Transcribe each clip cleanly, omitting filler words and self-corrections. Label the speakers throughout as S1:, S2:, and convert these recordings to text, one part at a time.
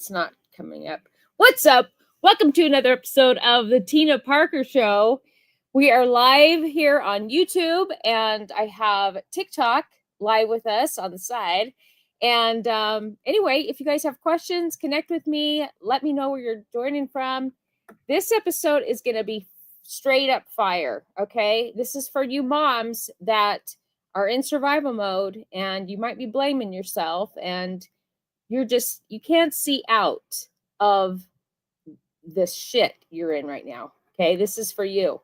S1: it's not coming up. What's up? Welcome to another episode of the Tina Parker Show. We are live here on YouTube, and I have TikTok live with us on the side. And anyway, if you guys have questions, connect with me. Let me know where you're joining from. This episode is going to be straight up fire, okay? This is for you moms that are in survival mode, and you might be blaming yourself, and you can't see out of this shit you're in right now, okay? This is for you.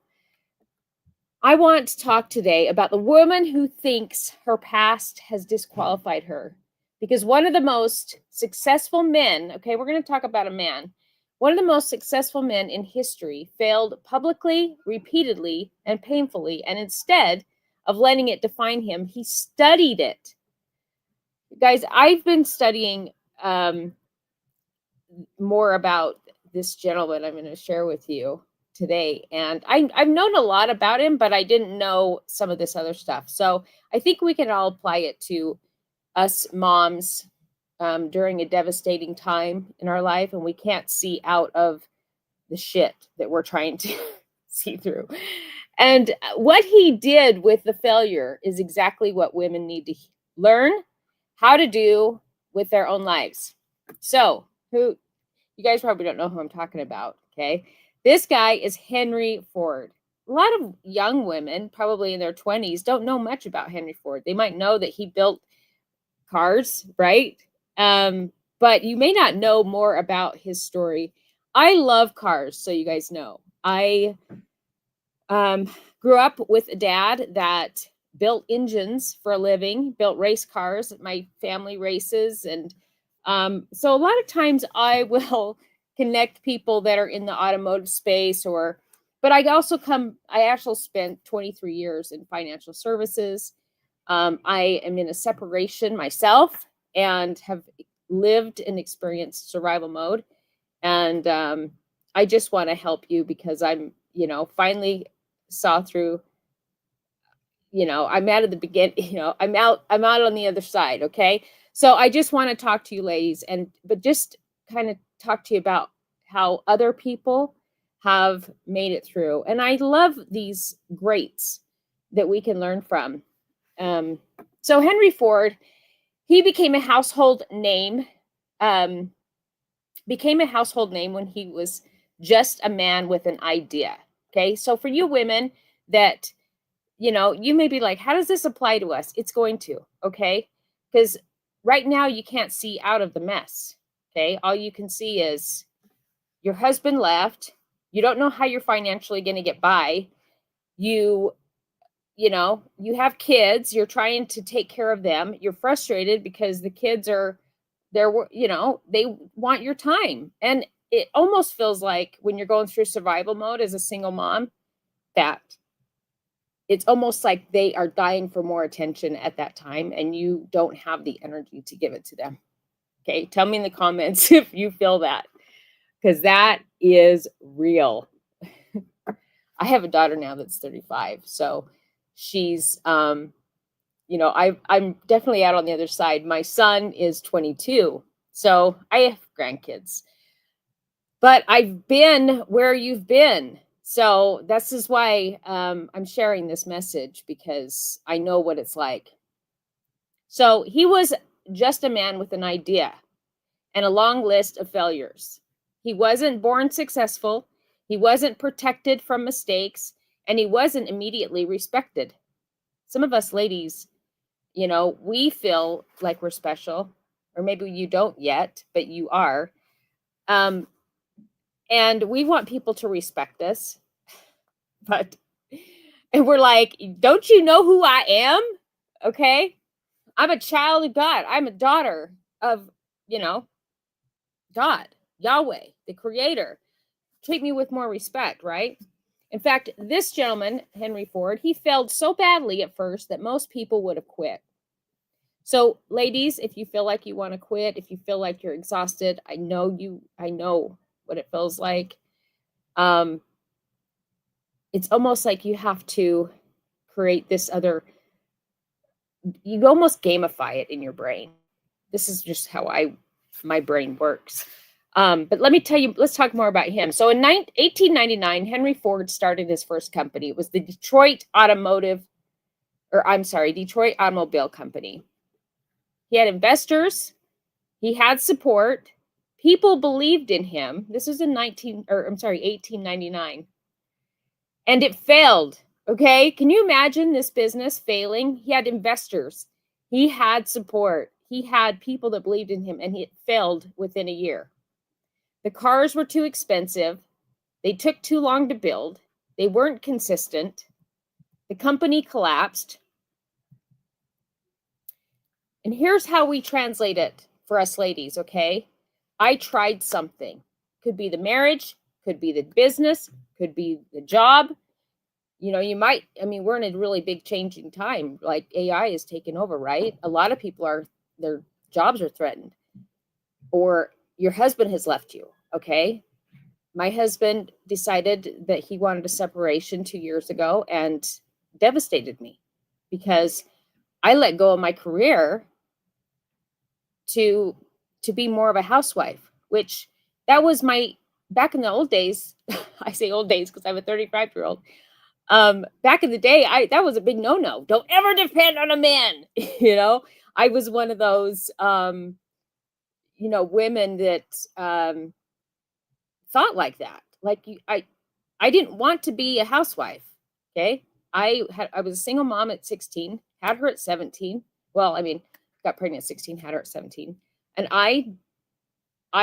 S1: I want to talk today about the woman who thinks her past has disqualified her. Because one of the most successful men, okay, we're going to talk about a man. One of the most successful men in history failed publicly, repeatedly, and painfully. And instead of letting it define him, he studied it. Guys, I've been studying more about this gentleman I'm going to share with you today. And I've known a lot about him, but I didn't know some of this other stuff. So I think we can all apply it to us moms during a devastating time in our life, and we can't see out of the shit that we're trying to see through. And what he did with the failure is exactly what women need to learn how to do with their own lives. So, you guys probably don't know who I'm talking about, okay? This guy is Henry Ford. A lot of young women, probably in their 20s, don't know much about Henry Ford. They might know that he built cars, right? But you may not know more about his story. I love cars, so you guys know. I grew up with a dad that built engines for a living, built race cars. My family races. And so a lot of times I will connect people that are in the automotive space but I actually spent 23 years in financial services. I am in a separation myself and have lived and experienced survival mode. And I just want to help you because I'm, finally saw through, I'm out of the beginning, I'm out on the other side. Okay. So I just want to talk to you ladies but just kind of talk to you about how other people have made it through. And I love these greats that we can learn from. So Henry Ford, he became a household name when he was just a man with an idea. Okay. So for you women that, you may be like, how does this apply to us? It's going to, okay. Because right now you can't see out of the mess. Okay. All you can see is your husband left. You don't know how you're financially going to get by. You have kids, you're trying to take care of them. You're frustrated because the kids they want your time. And it almost feels like when you're going through survival mode as a single mom, that it's almost like they are dying for more attention at that time and you don't have the energy to give it to them. Okay. Tell me in the comments if you feel that, because that is real. I have a daughter now that's 35. So she's, I'm definitely out on the other side. My son is 22. So I have grandkids. But I've been where you've been. So this is why I'm sharing this message, because I know what it's like. So he was just a man with an idea and a long list of failures. He wasn't born successful. He wasn't protected from mistakes, and he wasn't immediately respected. Some of us ladies, we feel like we're special, or maybe you don't yet, but you are. And we want people to respect us. And we're like, don't you know who I am? Okay. I'm a child of God. I'm a daughter of, God, Yahweh, the creator. Treat me with more respect, right? In fact, this gentleman, Henry Ford, he failed so badly at first that most people would have quit. So ladies, if you feel like you want to quit, if you feel like you're exhausted, I know what it feels like. It's almost like you have to create you almost gamify it in your brain. This is just how my brain works. But let me tell you, let's talk more about him. So in 1899, Henry Ford started his first company. It was the Detroit Automobile Company. He had investors. He had support. People believed in him. This was in 1899. And it failed. Okay. Can you imagine this business failing? He had investors. He had support. He had people that believed in him, and it failed within a year. The cars were too expensive. They took too long to build. They weren't consistent. The company collapsed. And here's how we translate it for us ladies, okay? I tried something. Could be the marriage, could be the business, could be the job. You know, we're in a really big changing time. Like AI is taking over, right? A lot of people their jobs are threatened. Or your husband has left you, okay? My husband decided that he wanted a separation 2 years ago and devastated me because I let go of my career to be more of a housewife, which that was back in the old days. I say old days because I'm a 35-year-old. Back in the day, that was a big no-no. Don't ever depend on a man. I was one of those, women that thought like that. Like I didn't want to be a housewife. Okay. I was a single mom at 16, had her at 17. Well, got pregnant at 16, had her at 17. And I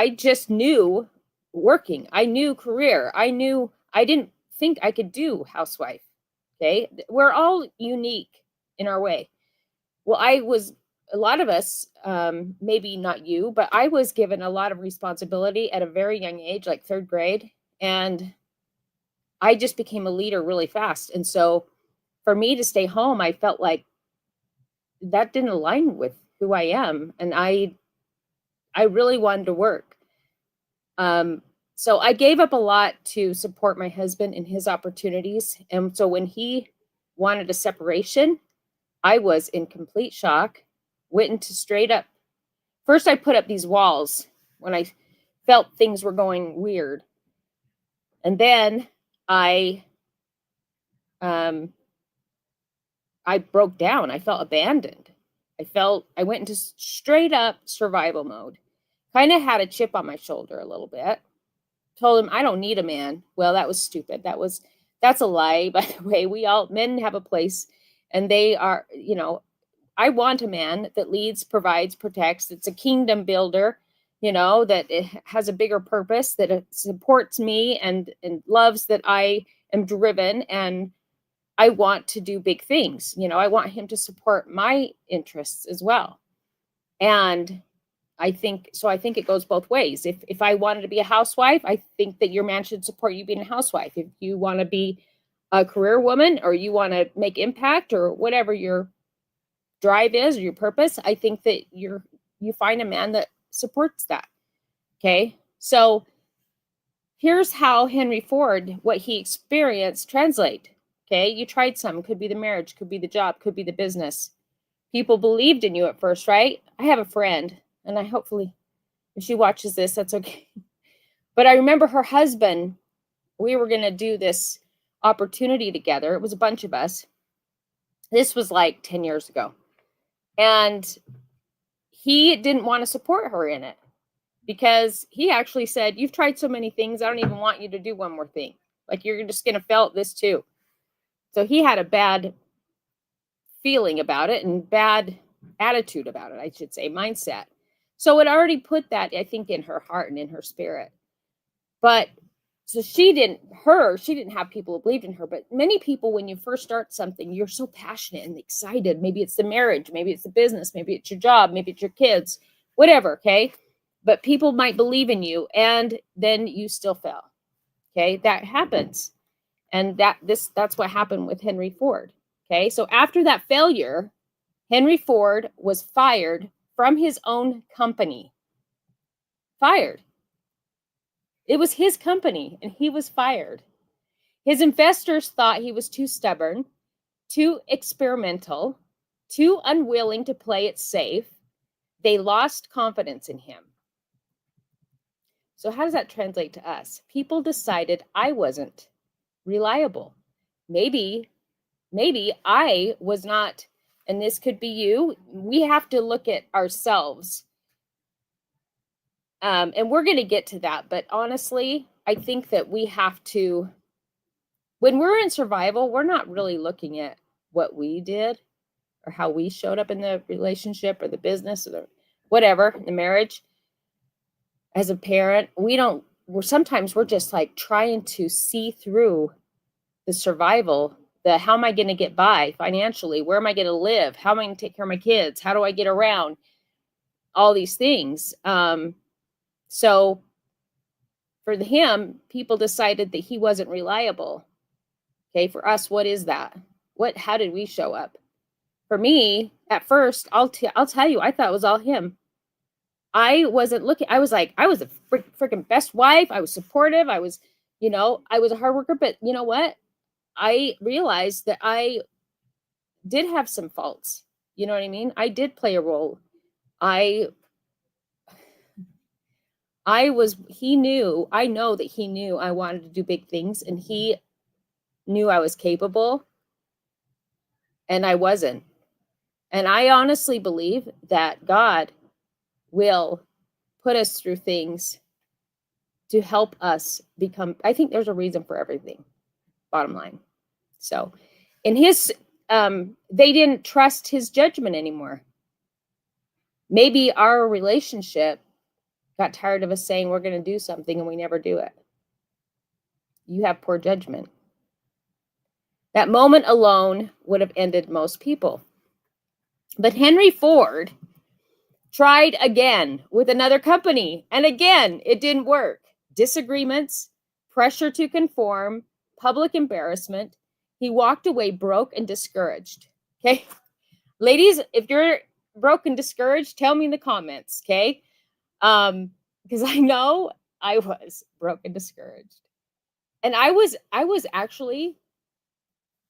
S1: just knew working. I knew career. I didn't think I could do housewife. Okay. We're all unique in our way. Well, a lot of us, maybe not you, but I was given a lot of responsibility at a very young age, like 3rd grade. And I just became a leader really fast. And so for me to stay home, I felt like that didn't align with who I am. And I really wanted to work. So I gave up a lot to support my husband in his opportunities. And so when he wanted a separation, I was in complete shock, went into straight up. First, I put up these walls when I felt things were going weird. And then I broke down. I felt abandoned. I went into straight up survival mode. Kind of had a chip on my shoulder a little bit. Told him I don't need a man. Well, that was stupid. That's a lie, by the way. Men have a place, and they are, I want a man that leads, provides, protects. It's a kingdom builder, that it has a bigger purpose, that it supports me and loves that I am driven and I want to do big things. I want him to support my interests as well. And I think it goes both ways. If I wanted to be a housewife, I think that your man should support you being a housewife. If you want to be a career woman or you want to make impact or whatever your drive is or your purpose, I think that you find a man that supports that. Okay. So here's how Henry Ford, what he experienced, translate. Okay. You tried some, could be the marriage, could be the job, could be the business. People believed in you at first, right? I have a friend, and hopefully if she watches this, that's okay. But I remember her husband, we were going to do this opportunity together. It was a bunch of us. This was like 10 years ago. And he didn't want to support her in it because he actually said, you've tried so many things. I don't even want you to do one more thing. Like, you're just going to fail at this too. So he had a bad feeling about it and bad attitude about it, I should say, mindset. So it already put that, I think, in her heart and in her spirit. But so she didn't have people who believed in her. But many people, when you first start something, you're so passionate and excited. Maybe it's the marriage, maybe it's the business, maybe it's your job, maybe it's your kids, whatever. Okay. But people might believe in you and then you still fail. Okay. That happens. And that's what happened with Henry Ford. Okay. So after that failure, Henry Ford was fired from his own company. Fired. It was his company and he was fired. His investors thought he was too stubborn, too experimental, too unwilling to play it safe. They lost confidence in him. So how does that translate to us? People decided I wasn't reliable. Maybe I was not, and this could be you. We have to look at ourselves. And we're going to get to that. But honestly, I think that we have to, when we're in survival, we're not really looking at what we did or how we showed up in the relationship or the business or the whatever, the marriage. As a parent, sometimes we're just like trying to see through the survival, the how am I going to get by financially? Where am I going to live? How am I going to take care of my kids? How do I get around? All these things. So for him, people decided that he wasn't reliable. Okay, for us, what is that? How did we show up? For me, at first, I'll tell you, I thought it was all him. I wasn't looking. I was like, I was a freaking best wife. I was supportive. I was a hard worker. But you know what? I realized that I did have some faults. You know what I mean? I did play a role. I know that he knew I wanted to do big things, and he knew I was capable, and I wasn't. And I honestly believe that God will put us through things to help us become, I think there's a reason for everything, bottom line. So in his, they didn't trust his judgment anymore. Maybe our relationship got tired of us saying we're going to do something and we never do it. You have poor judgment. That moment alone would have ended most people. But Henry Ford tried again with another company, and again, it didn't work. Disagreements, pressure to conform, public embarrassment. He walked away broke and discouraged. Okay. Ladies, if you're broke and discouraged, tell me in the comments. Okay. Because I know I was broke and discouraged. And I was actually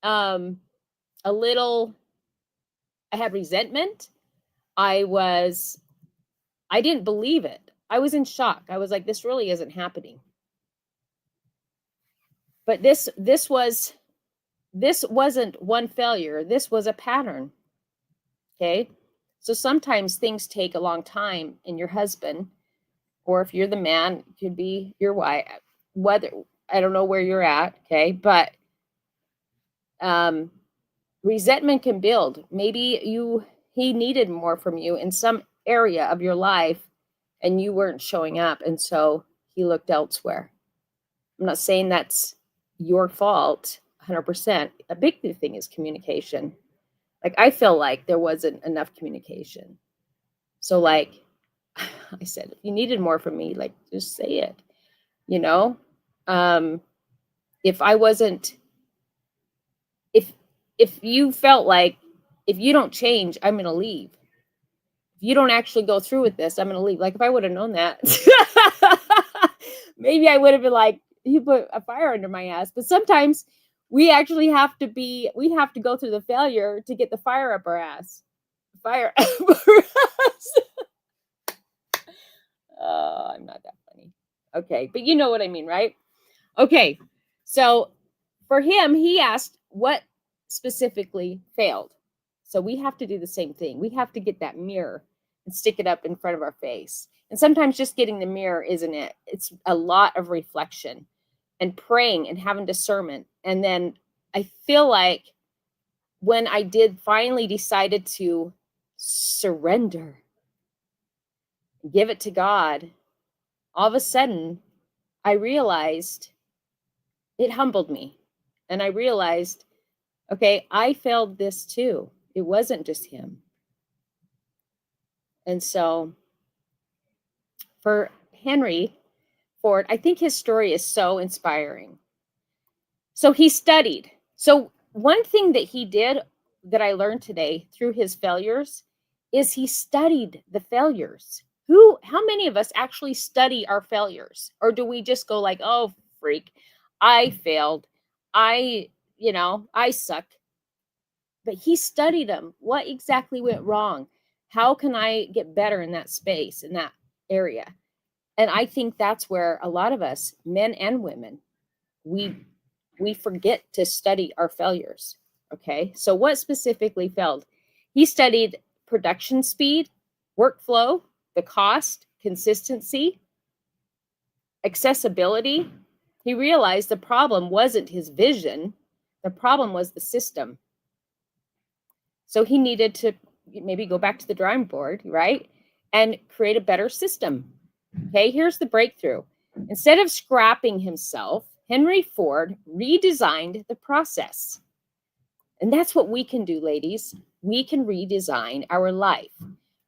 S1: a little, I had resentment. I didn't believe it. I was in shock. I was like, this really isn't happening. But this wasn't one failure. This was a pattern. Okay. So sometimes things take a long time in your husband, or if you're the man, it could be your wife, whether, I don't know where you're at. Okay. But, resentment can build. Maybe he needed more from you in some area of your life and you weren't showing up. And so he looked elsewhere. I'm not saying that's your fault 100%. A big thing is communication. Like, I feel like there wasn't enough communication. So like I said, if you needed more from me, like, just say it, if I wasn't, if you felt like, if you don't change, I'm going to leave. If you don't actually go through with this, I'm going to leave. Like, if I would have known that, maybe I would have been like, you put a fire under my ass. But sometimes we actually have to go through the failure to get the fire up our ass. Fire up our ass. Oh, I'm not that funny. Okay. But you know what I mean, right? Okay. So for him, he asked what specifically failed. So we have to do the same thing. We have to get that mirror and stick it up in front of our face. And sometimes just getting the mirror isn't it. It's a lot of reflection and praying and having discernment. And then I feel like when I did finally decided to surrender, give it to God, all of a sudden I realized it humbled me. And I realized, okay, I failed this too. It wasn't just him. And so for Henry Ford, I think his story is so inspiring. So he studied. So one thing that he did that I learned today through his failures is he studied the failures. How many of us actually study our failures? Or do we just go like, oh, freak, I failed. I suck. But he studied them. What exactly went wrong? How can I get better in that space, in that area? And I think that's where a lot of us, men and women, we forget to study our failures. Okay. So what specifically failed? He studied production speed, workflow, the cost, consistency, accessibility. He realized the problem wasn't his vision, the problem was the system. So he needed to maybe go back to the drawing board, right? And create a better system. Okay, here's the breakthrough. Instead of scrapping himself, Henry Ford redesigned the process. And that's what we can do, ladies. We can redesign our life.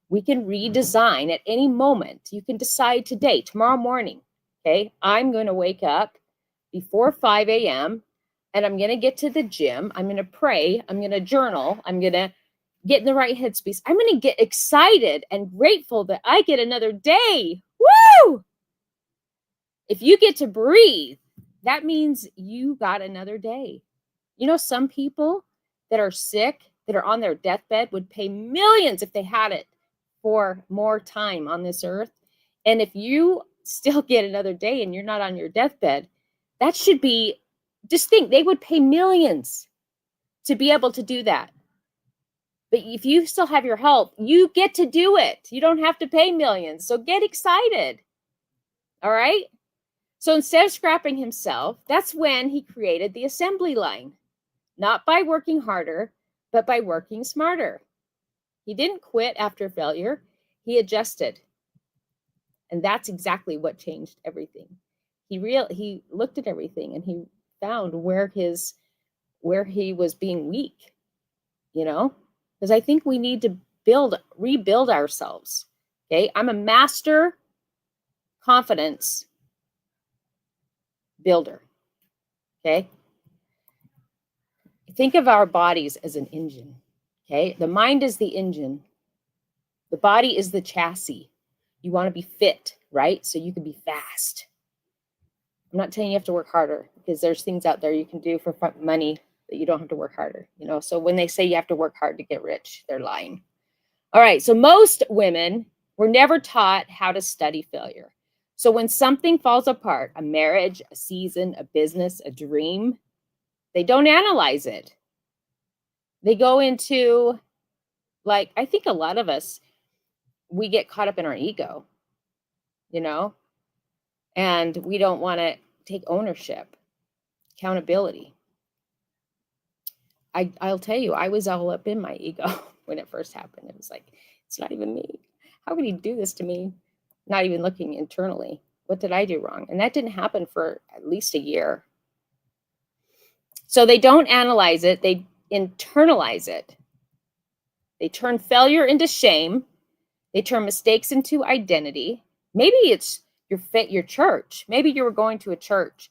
S1: We can redesign at any moment. You can decide today, tomorrow morning, okay, I'm going to wake up before 5 a.m. and I'm going to get to the gym. I'm going to pray. I'm going to journal. I'm going to get in the right headspace. I'm going to get excited and grateful that I get another day. Woo! If you get to breathe, that means you got another day. You know, some people that are sick, that are on their deathbed, would pay millions if they had it for more time on this earth. And if you still get another day and you're not on your deathbed, that should be, just think, they would pay millions to be able to do that. But if you still have your health, you get to do it. You don't have to pay millions. So get excited. All right? So instead of scrapping himself, that's when he created the assembly line. Not by working harder, but by working smarter. He didn't quit after failure. He adjusted. And that's exactly what changed everything. He looked at everything and he found where he was being weak, you know? Because I think we need to rebuild ourselves. Okay? I'm a master confidence builder. Okay? Think of our bodies as an engine. Okay? The mind is the engine. The body is the chassis. You want to be fit, right? So you can be fast. I'm not telling you have to work harder, because there's things out there you can do for money that you don't have to work harder, you know? So when they say you have to work hard to get rich, they're lying. All right. So most women were never taught how to study failure. So when something falls apart, a marriage, a season, a business, a dream, they don't analyze it. They go into, like, I think a lot of us, we get caught up in our ego, you know, and we don't want to take ownership, accountability. I'll tell you, I was all up in my ego when it first happened. It was like, it's not even me. How could he do this to me? Not even looking internally. What did I do wrong? And that didn't happen for at least a year. So they don't analyze it. They internalize it. They turn failure into shame. They turn mistakes into identity. Maybe it's your church. Maybe you were going to a church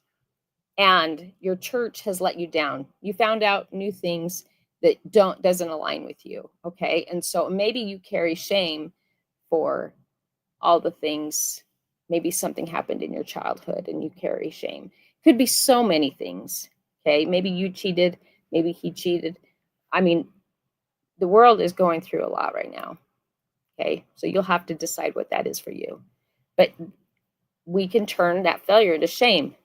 S1: and your church has let you down. You found out new things that doesn't align with you. Okay. And so maybe you carry shame for all the things. Maybe something happened in your childhood and you carry shame. Could be so many things. Okay. Maybe you cheated. Maybe he cheated. I mean, the world is going through a lot right now. Okay. So you'll have to decide what that is for you. But we can turn that failure into shame.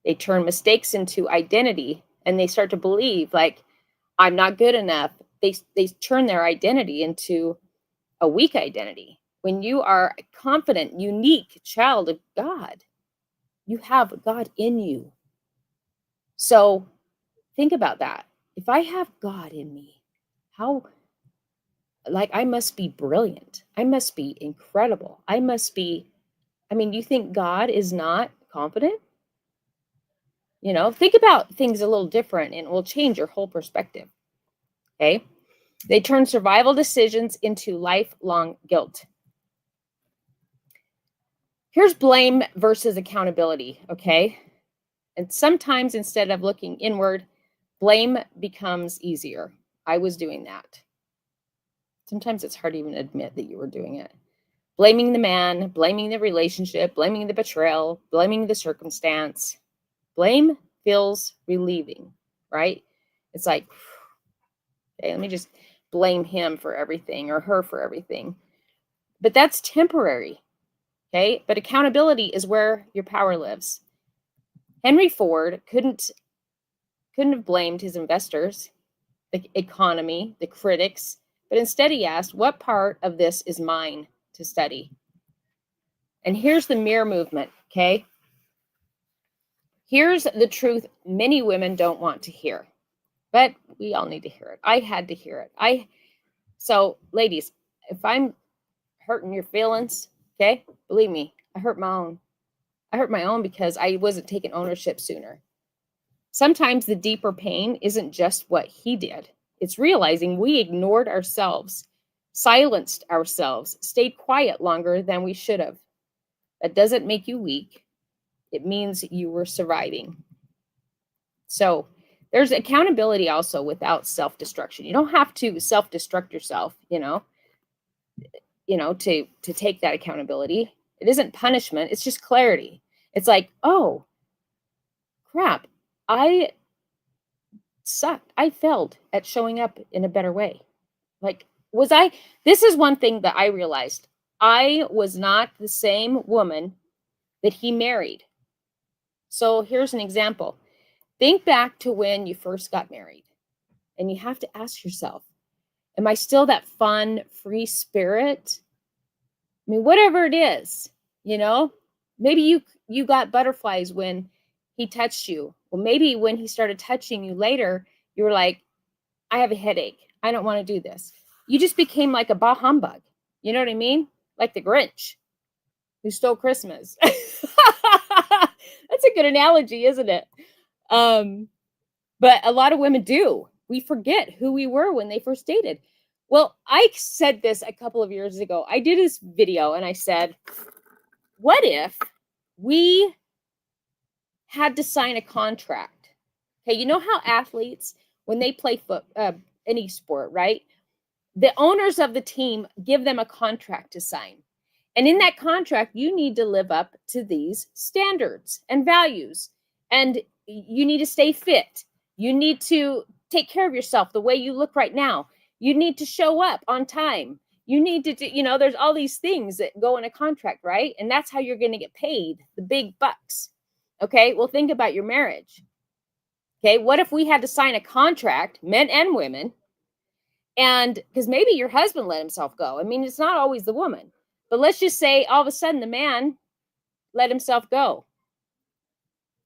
S1: They turn mistakes into identity, and they start to believe, like, I'm not good enough. They turn their identity into a weak identity. When you are a confident, unique child of God, you have God in you. So think about that. If I have God in me, I must be brilliant. I must be incredible. You think God is not confident? You know, think about things a little different and it will change your whole perspective. Okay. They turn survival decisions into lifelong guilt. Here's blame versus accountability. Okay. And sometimes instead of looking inward, blame becomes easier. I was doing that. Sometimes it's hard to even admit that you were doing it. Blaming the man, blaming the relationship, blaming the betrayal, blaming the circumstance. Blame feels relieving, right? It's like, okay, let me just blame him for everything or her for everything. But that's temporary. Okay. But accountability is where your power lives. Henry Ford couldn't have blamed his investors, the economy, the critics, but instead he asked, what part of this is mine to study? And here's the mirror movement, okay? Here's the truth many women don't want to hear, but we all need to hear it. I had to hear it. So ladies, if I'm hurting your feelings, okay, believe me, I hurt my own. I hurt my own because I wasn't taking ownership sooner. Sometimes the deeper pain isn't just what he did. It's realizing we ignored ourselves, silenced ourselves, stayed quiet longer than we should have. That doesn't make you weak. It means you were surviving. So there's accountability also without self-destruction. You don't have to self-destruct yourself, to take that accountability. It isn't punishment. It's just clarity. It's like, oh, crap. I sucked. I failed at showing up in a better way. This is one thing that I realized. I was not the same woman that he married. So here's an example. Think back to when you first got married, and you have to ask yourself, am I still that fun, free spirit? I mean, whatever it is, maybe you got butterflies when he touched you. Well, maybe when he started touching you later, you were like, I have a headache. I don't want to do this. You just became like a bah humbug. You know what I mean? Like the Grinch who stole Christmas. That's a good analogy, isn't it? But a lot of women do. We forget who we were when they first dated. Well, I said this a couple of years ago. I did this video and I said, what if we had to sign a contract? Okay, you know how athletes, when they play any sport, right? The owners of the team give them a contract to sign. And in that contract, you need to live up to these standards and values. And you need to stay fit. You need to take care of yourself the way you look right now. You need to show up on time. You need to do, there's all these things that go in a contract, right? And that's how you're going to get paid the big bucks. Okay, well, think about your marriage. Okay, what if we had to sign a contract, men and women, and because maybe your husband let himself go. I mean, it's not always the woman. But let's just say all of a sudden the man let himself go.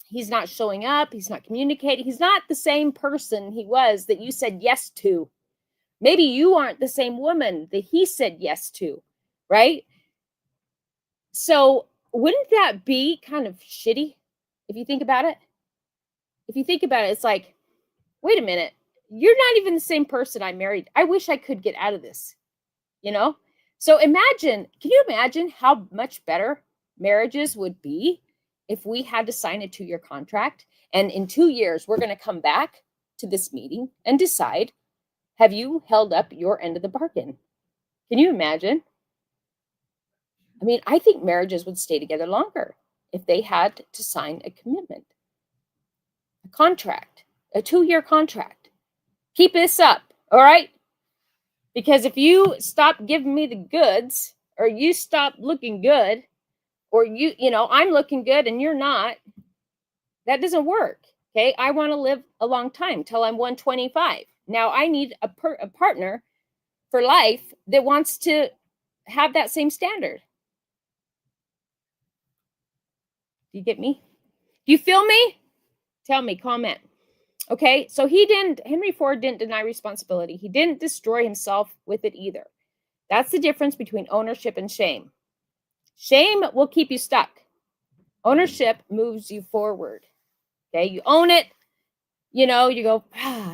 S1: He's not showing up. He's not communicating. He's not the same person he was that you said yes to. Maybe you aren't the same woman that he said yes to, right? So wouldn't that be kind of shitty if you think about it? If you think about it, it's like, wait a minute. You're not even the same person I married. I wish I could get out of this, So can you imagine how much better marriages would be if we had to sign a 2-year contract? And in 2 years, we're going to come back to this meeting and decide, have you held up your end of the bargain? Can you imagine? I mean, I think marriages would stay together longer if they had to sign a commitment, a contract, a 2-year contract. Keep this up, all right? Because if you stop giving me the goods, or you stop looking good, or I'm looking good and you're not, that doesn't work. Okay, I want to live a long time till I'm 125. Now I need a partner for life that wants to have that same standard. Do you get me? Do you feel me? Tell me, comment. Okay, so Henry Ford didn't deny responsibility. He didn't destroy himself with it either. That's the difference between ownership and shame. Shame will keep you stuck. Ownership moves you forward. Okay, you own it. You go,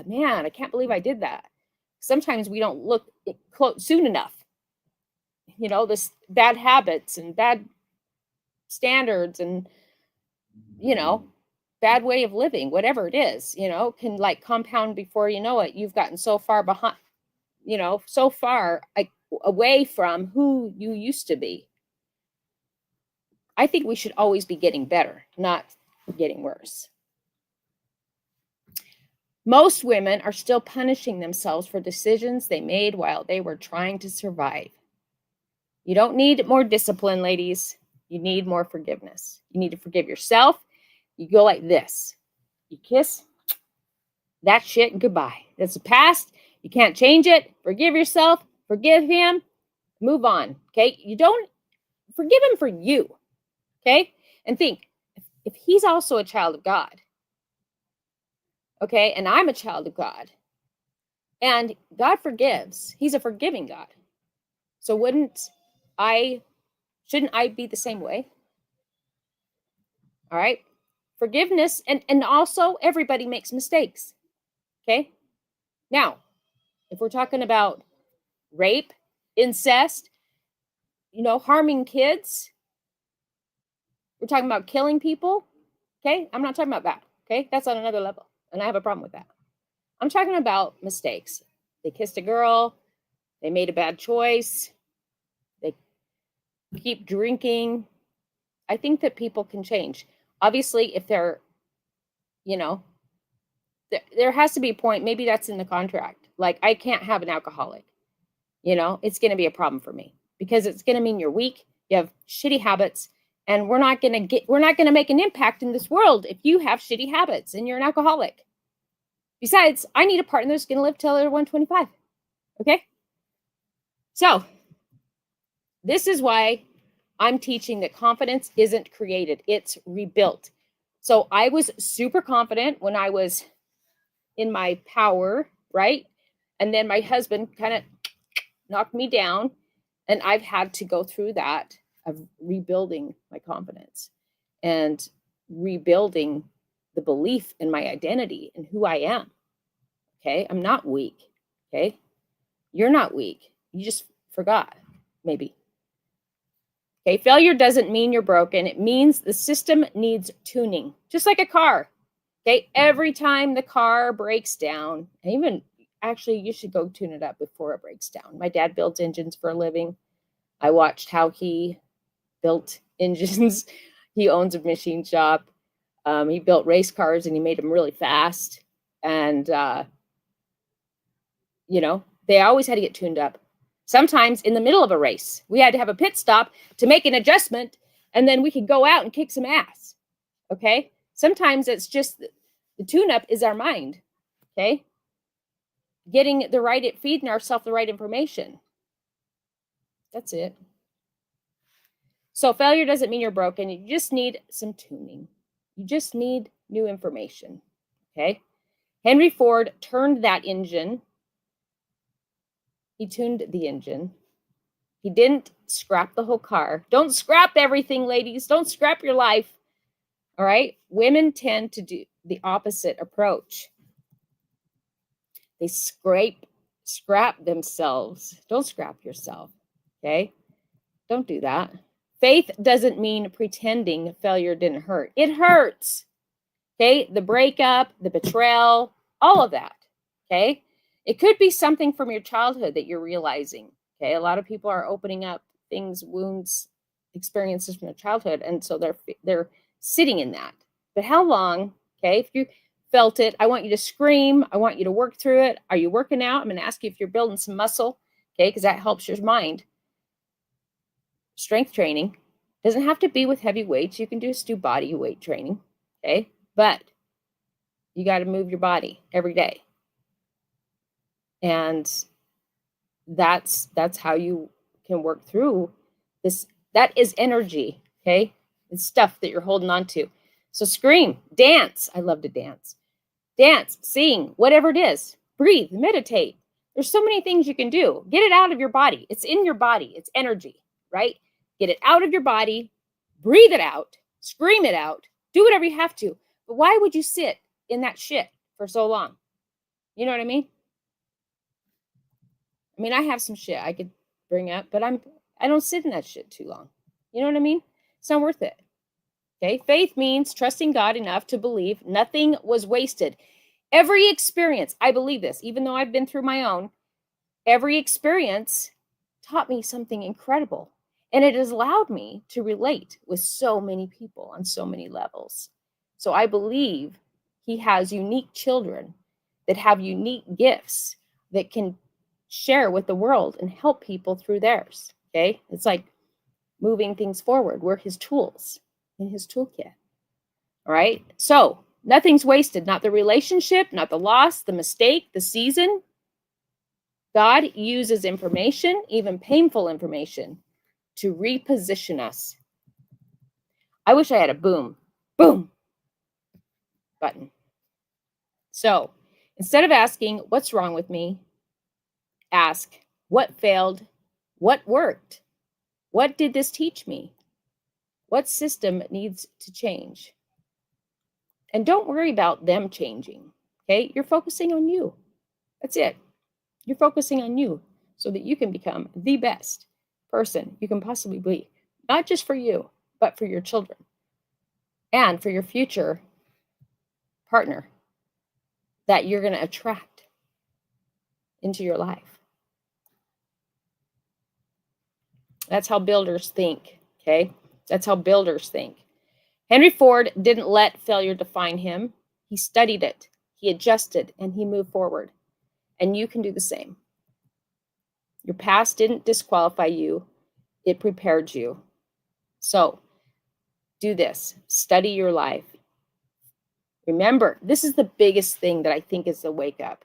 S1: man, I can't believe I did that. Sometimes we don't look close soon enough. This bad habits and bad standards and, bad way of living, whatever it is, can like compound before you know it. You've gotten so far behind, so far away from who you used to be. I think we should always be getting better, not getting worse. Most women are still punishing themselves for decisions they made while they were trying to survive. You don't need more discipline, ladies. You need more forgiveness. You need to forgive yourself. You go like this. You kiss that shit goodbye. That's the past. You can't change it. Forgive yourself. Forgive him. Move on. Okay. You don't forgive him for you. Okay. And think if he's also a child of God. Okay. And I'm a child of God. And God forgives. He's a forgiving God. So shouldn't I be the same way? All right. Forgiveness. And also everybody makes mistakes. Okay. Now, if we're talking about rape, incest, harming kids, we're talking about killing people. Okay. I'm not talking about that. Okay. That's on another level. And I have a problem with that. I'm talking about mistakes. They kissed a girl. They made a bad choice. They keep drinking. I think that people can change. Obviously, if they're, there has to be a point. Maybe that's in the contract. Like, I can't have an alcoholic. It's going to be a problem for me because it's going to mean you're weak. You have shitty habits. And we're not going to make an impact in this world if you have shitty habits and you're an alcoholic. Besides, I need a partner that's going to live till they're 125. Okay? So, this is why I'm teaching that confidence isn't created. It's rebuilt. So, I was super confident when I was in my power, right? And then my husband kind of knocked me down. And I've had to go through that of rebuilding my confidence and rebuilding the belief in my identity and who I am. Okay. I'm not weak. Okay. You're not weak. You just forgot, maybe. Okay. Failure doesn't mean you're broken. It means the system needs tuning, just like a car. Okay. Every time the car breaks down, even actually, you should go tune it up before it breaks down. My dad builds engines for a living. I watched how he built engines. He owns a machine shop. He built race cars and he made them really fast. And, they always had to get tuned up. Sometimes in the middle of a race, we had to have a pit stop to make an adjustment and then we could go out and kick some ass. Okay. Sometimes it's just the tune up is our mind. Okay. Feeding ourselves the right information. That's it. So failure doesn't mean you're broken. You just need some tuning. You just need new information. Okay. Henry Ford turned that engine. He tuned the engine. He didn't scrap the whole car. Don't scrap everything, ladies. Don't scrap your life. All right. Women tend to do the opposite approach. They scrap themselves. Don't scrap yourself. Okay. Don't do that. Faith doesn't mean pretending failure didn't hurt. It hurts. Okay. The breakup, the betrayal, all of that. Okay. It could be something from your childhood that you're realizing. Okay. A lot of people are opening up things, wounds, experiences from their childhood. And so they're sitting in that. But how long? Okay. If you felt it, I want you to scream. I want you to work through it. Are you working out? I'm going to ask you if you're building some muscle. Okay. Because that helps your mind. Strength training doesn't have to be with heavy weights. You can just do body weight training. Okay. But you got to move your body every day. And that's how you can work through this. That is energy. Okay. It's stuff that you're holding on to. So scream, dance. I love to dance. Dance, sing, whatever it is. Breathe, meditate. There's so many things you can do. Get it out of your body. It's in your body. It's energy, right? Get it out of your body. Breathe it out. Scream it out. Do whatever you have to. But why would you sit in that shit for so long? You know what I mean? I mean, I have some shit I could bring up, but I don't sit in that shit too long. You know what I mean? It's not worth it. Okay. Faith means trusting God enough to believe nothing was wasted. Every experience, I believe this, even though I've been through my own, every experience taught me something incredible. And it has allowed me to relate with so many people on so many levels. So I believe he has unique children that have unique gifts that can share with the world and help people through theirs. Okay. It's like moving things forward. We're his tools in his toolkit. All right. So nothing's wasted, not the relationship, not the loss, the mistake, the season. God uses information, even painful information, to reposition us. I wish I had a boom button. So instead of asking, what's wrong with me? Ask, what failed? What worked? What did this teach me? What system needs to change? And don't worry about them changing. Okay. You're focusing on you. That's it. You're focusing on you so that you can become the best person you can possibly be, not just for you, but for your children and for your future partner that you're going to attract into your life. That's how builders think, okay? That's how builders think. Henry Ford didn't let failure define him. He studied it, he adjusted, and he moved forward. And you can do the same. Your past didn't disqualify you, it prepared you. So do this. Study your life. Remember, this is the biggest thing that I think is the wake up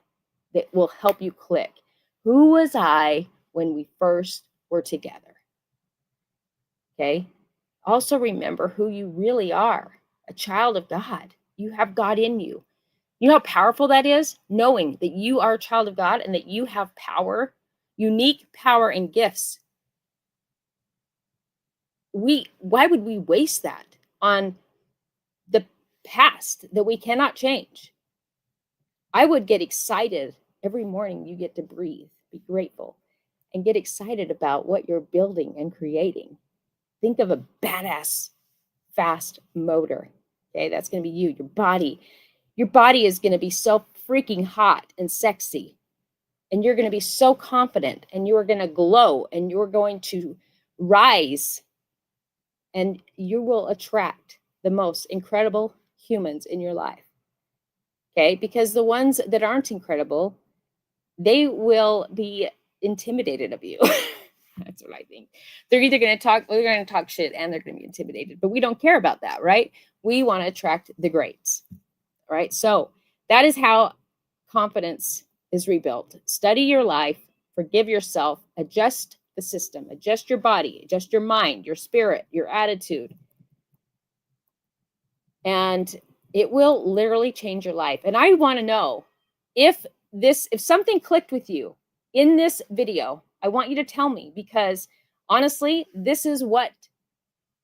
S1: that will help you click. Who was I when we first were together? Okay. Also remember who you really are, a child of God. You have God in you. You know how powerful that is? Knowing that you are a child of God and that you have power, unique power and gifts. Why would we waste that on the past that we cannot change? I would get excited every morning you get to breathe, be grateful, and get excited about what you're building and creating. Think of a badass, fast motor. Okay, that's going to be you, your body. Your body is going to be so freaking hot and sexy. And you're going to be so confident and you're going to glow and you're going to rise and you will attract the most incredible humans in your life. Okay, because the ones that aren't incredible, they will be intimidated of you. That's what I think. They're either going to talk shit and they're going to be intimidated, but we don't care about that, right? We want to attract the greats, right? So that is how confidence is rebuilt. Study your life, forgive yourself, adjust the system, adjust your body, adjust your mind, your spirit, your attitude. And it will literally change your life. And I want to know if something clicked with you in this video, I want you to tell me, because honestly, this is what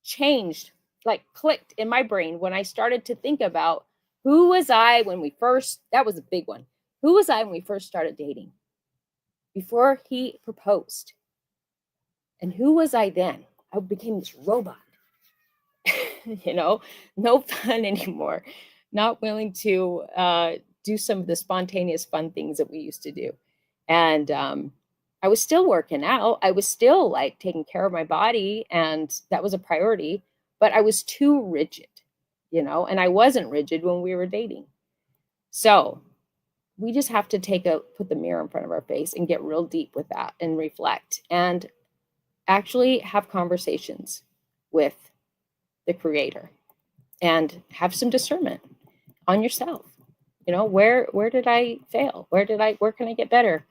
S1: changed, like clicked in my brain when I started to think about who was I when we first, that was a big one. Who was I when we first started dating? Before he proposed. And who was I then? I became this robot. No fun anymore. Not willing to do some of the spontaneous fun things that we used to do. And I was still working out. I was still like taking care of my body, and that was a priority, but I was too rigid, and I wasn't rigid when we were dating. So we just have to put the mirror in front of our face and get real deep with that and reflect and actually have conversations with the Creator and have some discernment on yourself. Where did I fail? Where can I get better?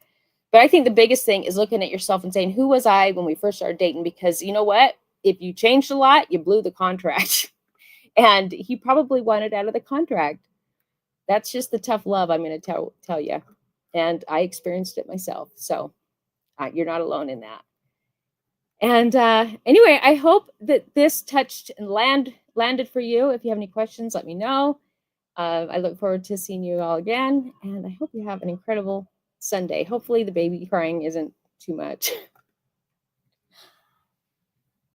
S1: But I think the biggest thing is looking at yourself and saying, who was I when we first started dating? Because you know what? If you changed a lot, you blew the contract. And he probably wanted out of the contract. That's just the tough love I'm going to tell you. And I experienced it myself. So you're not alone in that. And anyway, I hope that this touched and landed for you. If you have any questions, let me know. I look forward to seeing you all again. And I hope you have an incredible Sunday. Hopefully the baby crying isn't too much.